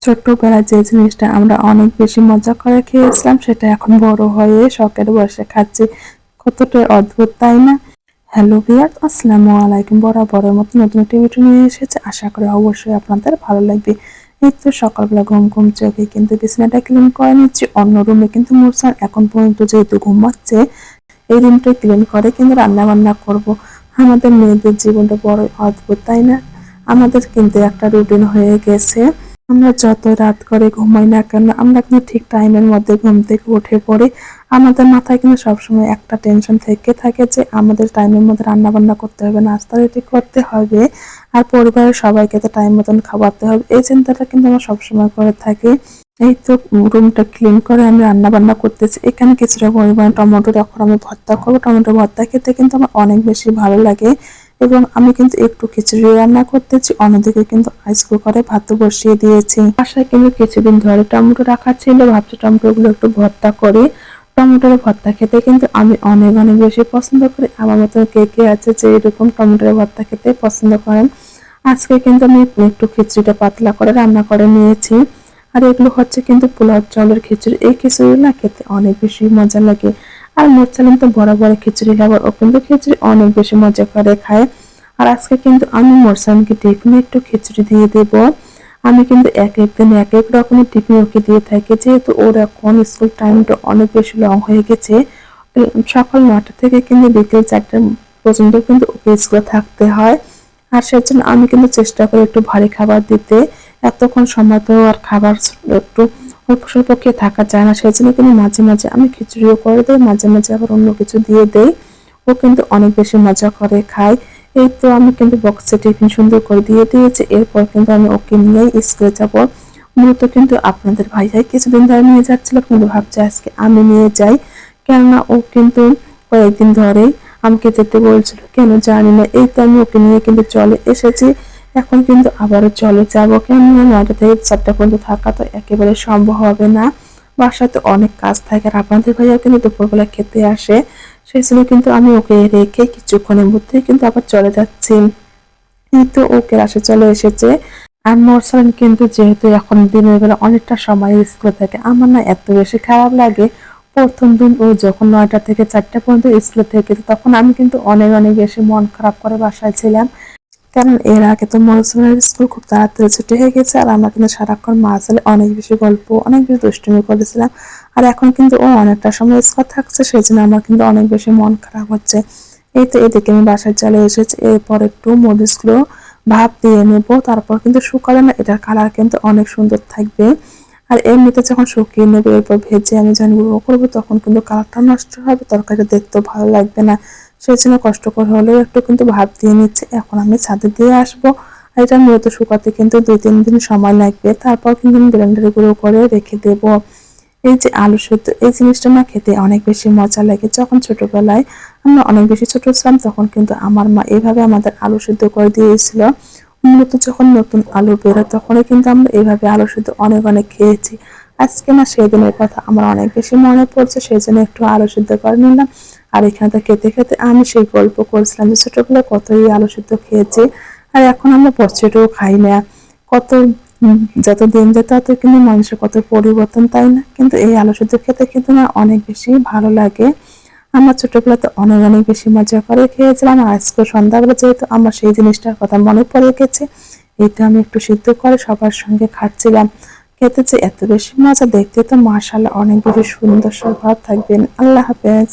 ছোট্টবেলায় যে জিনিসটা আমরা অনেক বেশি মজা করে খেয়েছিলাম সেটা এখন বড় হয়ে শখের বসে খাচ্ছি। কতটা অদ্ভুত, তাই না? হ্যালো ভিউয়ার্স, আসসালামু আলাইকুম। বরাবরের মতো নতুন একটি ভিডিও নিয়ে এসেছে, আশা করি অবশ্যই আপনাদের ভালো লাগবে। এই তো সকালবেলা ঘুম ঘুম চোখে কিন্তু বিছানাটা ক্লিন করে নিচ্ছি। অন্য রুমে কিন্তু মুরসান এখন পর্যন্ত যেহেতু ঘুমাচ্ছে, এই রুমটা ক্লিন করে কিন্তু রান্না বান্না করব। আমাদের মেয়েদের জীবনটা বড় অদ্ভুত, তাই না? আমাদের কিন্তু একটা রুটিন হয়ে গেছে। আমরা যত রাত করে ঘুমাই না কেন, আমরা কিন্তু ঠিক টাইমের মধ্যে ঘুম থেকে উঠে পড়ি। আমাদের মাথায় কিন্তু সবসময় একটা টেনশন থেকে থাকে যে আমাদের টাইমের মধ্যে রান্না বান্না করতে হবে, নাস্তা রেডি করতে হবে, আর পরিবারের সবাইকে তো টাইম মতন খাওয়াতে হবে। এই চিন্তাটা কিন্তু আমরা সবসময় করে থাকি। এই তো রুমটা ক্লিন করে আমি রান্না বান্না করতেছি। এখানে কিছুটা পরিমাণ টমেটো এখন আমি ভর্তা করবো। টমেটো ভর্তা খেতে কিন্তু আমার অনেক বেশি ভালো লাগে। এবং আমি কিন্তু একটু খিচুড়ি রান্না করতেছি, অন্যদিকে কিন্তু রাইস কুকারে ভাত বসিয়ে দিয়েছি। বাসায় কিন্তু কিছুদিন ধরে টমেটো রাখা ছিল, ভাবছি টমেটো গুলো একটু ভর্তা করি। টমেটোর ভর্তা খেতে কিন্তু আমি অনেক অনেক বেশি পছন্দ করি। আমার মতো কে কে আছে যে এরকম টমেটোর ভর্তা খেতে পছন্দ করেন। আজকে কিন্তু আমি একটু খিচুড়িটা পাতলা করে রান্না করে নিয়েছি। আর এগুলো হচ্ছে কিন্তু পোলাও চাউলের খিচুড়ি। এই খিচুড়ি না খেতে অনেক বেশি মজা লাগে। আর মোরসালিন তো বরাবর খিচুড়ি খাবার, ও কিন্তু খিচুড়ি অনেক বেশি মজা করে খায়। আর আজকে কিন্তু আমি মোরসালিনকে টিফিনে একটু খিচুড়ি দিয়ে দেব। আমি কিন্তু এক এক দিন এক এক রকমের টিফিন ওকে দিয়ে থাকি, যেহেতু ওর এখন স্কুল টাইমটা অনেক বেশি লং হয়ে গেছে। সকাল 9টা থেকে কিন্তু বিকেল 4টা পর্যন্ত কিন্তু ওকে স্কুলে থাকতে হয়। আর সেজন্য আমি কিন্তু চেষ্টা করি একটু ভারী খাবার দিতে। এতক্ষণ সময় তো আর খাবার একটু অল্প স্বল্প খেয়ে থাকা যায় না, সেজন্য কিন্তু মাঝে মাঝে আমি খিচুড়িও করে দিই, মাঝে মাঝে আবার অন্য কিছু দিয়ে দেই। ও কিন্তু অনেক বেশি মজা করে খায়। এই তো আমি কিন্তু বক্সে টিফিন সুন্দর করে দিয়ে দিয়েছি। এরপর কিন্তু আমি ওকে নিয়েই স্কুলে যাব। মূলত কিন্তু আপনাদের ভাইয়াই কিছুদিন ধরে নিয়ে যাচ্ছিল, কিন্তু ভাবছি আজকে আমি নিয়ে যাই। কেননা ও কিন্তু কয়েকদিন ধরেই আমাকে যেতে বলছিল, কেন জানি না। এই তো আমি ওকে নিয়ে কিন্তু চলে এসেছি। এখন কিন্তু আবারও চলে যাব, কেননা 9টা থেকে 4টা পর্যন্ত থাকা তো একেবারে সম্ভব হবে না। বাসায় তো অনেক কাজ থাকে, আর আপনাদের ভাইয়াও কিন্তু দুপুরবেলা খেতে আসে। সেই জন্য কিন্তু আমি ওকে রেখে কিছুক্ষণের মধ্যেই কিন্তু আবার চলে যাচ্ছি। এই তো ওকে আসে চলে এসেছে। আর মোরসালিন কিন্তু যেহেতু এখন দিনের বেলা অনেকটা সময় স্কুলে থাকে, আমার না এত বেশি খারাপ লাগে। প্রথম দিন ও যখন 9টা থেকে 4টা পর্যন্ত স্কুলে থেকে, তখন আমি কিন্তু অনেক অনেক বেশি মন খারাপ করে বাসায় ছিলাম। কারণ এর আগে তো মৌসুমের স্কুল খুব তাড়াতাড়ি ছুটি হয়ে গেছে, আর আমরা কিন্তু সারাক্ষণ মা ছেলে অনেক বেশি গল্প, অনেক বেশি দুষ্টুমি করেছিলাম। আর এখন কিন্তু ও অনেকটা সময় স্কুল থাকছে, সেই জন্য আমার কিন্তু অনেক বেশি মন খারাপ হচ্ছে। এই তো এদিকে আমি বাসায় চলে এসেছি। এরপর একটু মরিচগুলো ভাপ দিয়ে নেব, তারপর কিন্তু শুকালে না এটার কালার কিন্তু অনেক সুন্দর থাকবে। আর এমনিতে যখন শুকিয়ে নেবে এরপর ভেজে আমি যখন গুঁড়ো করবো, তখন কিন্তু কালারটা নষ্ট হবে, তরকারিটা দেখতেও ভালো লাগবে না। সেই জন্য কষ্ট করে হলেও একটু কিন্তু ভাপ দিয়ে নিচ্ছে। এখন আমি ছাদে দিয়ে আসবো। আর এটা মূলত শুকাতে কিন্তু 2-3 দিন সময় লাগবে, তারপর কিন্তু আমি ব্লেন্ডারে গুঁড়ো করে রেখে দেবো। এই যে আলু সেদ্ধ, এই জিনিসটা না খেতে অনেক বেশি মজা লাগে। যখন ছোটবেলায় আমরা অনেক বেশি ছোট ছিলাম, তখন কিন্তু আমার মা এভাবে আমাদের আলু সেদ্ধ করে দিয়েছিল। মূলত যখন নতুন আলু বেরোয় তখনই কিন্তু আমরা এইভাবে আলু সেদ্ধ অনেক অনেক খেয়েছি। আজকে না সেই দিনের কথা আমার অনেক বেশি মনে পড়ছে, সেই জন্য একটু আলু সেদ্ধ করে নিলাম। আর এখানে তো খেতে খেতে আমি সেই গল্প করছিলাম যে ছোটবেলায় কতই আলু সেদ্ধ খেয়েছি, আর এখন আমরা পছরেও খাই না। কত যত দিন যেত তত কিন্তু মানুষের কত পরিবর্তন, তাই না? কিন্তু এই আলু সেদ্ধ খেতে কিন্তু না অনেক বেশি ভালো লাগে। আমার ছোটবেলাতে অনেক অনেক বেশি মজা করে খেয়েছিলাম। আর আজকে সন্ধ্যাবেলা যেহেতু আমার সেই জিনিসটার কথা মনে পড়ে গেছে, এইটা আমি একটু সিদ্ধ করে সবার সঙ্গে খাচ্ছিলাম। খেতে যে এত বেশি মজা, দেখতে তো মাশাআল্লাহ অনেক বেশি সুন্দর স্বভাব থাকবেন। আল্লাহ হাফেজ।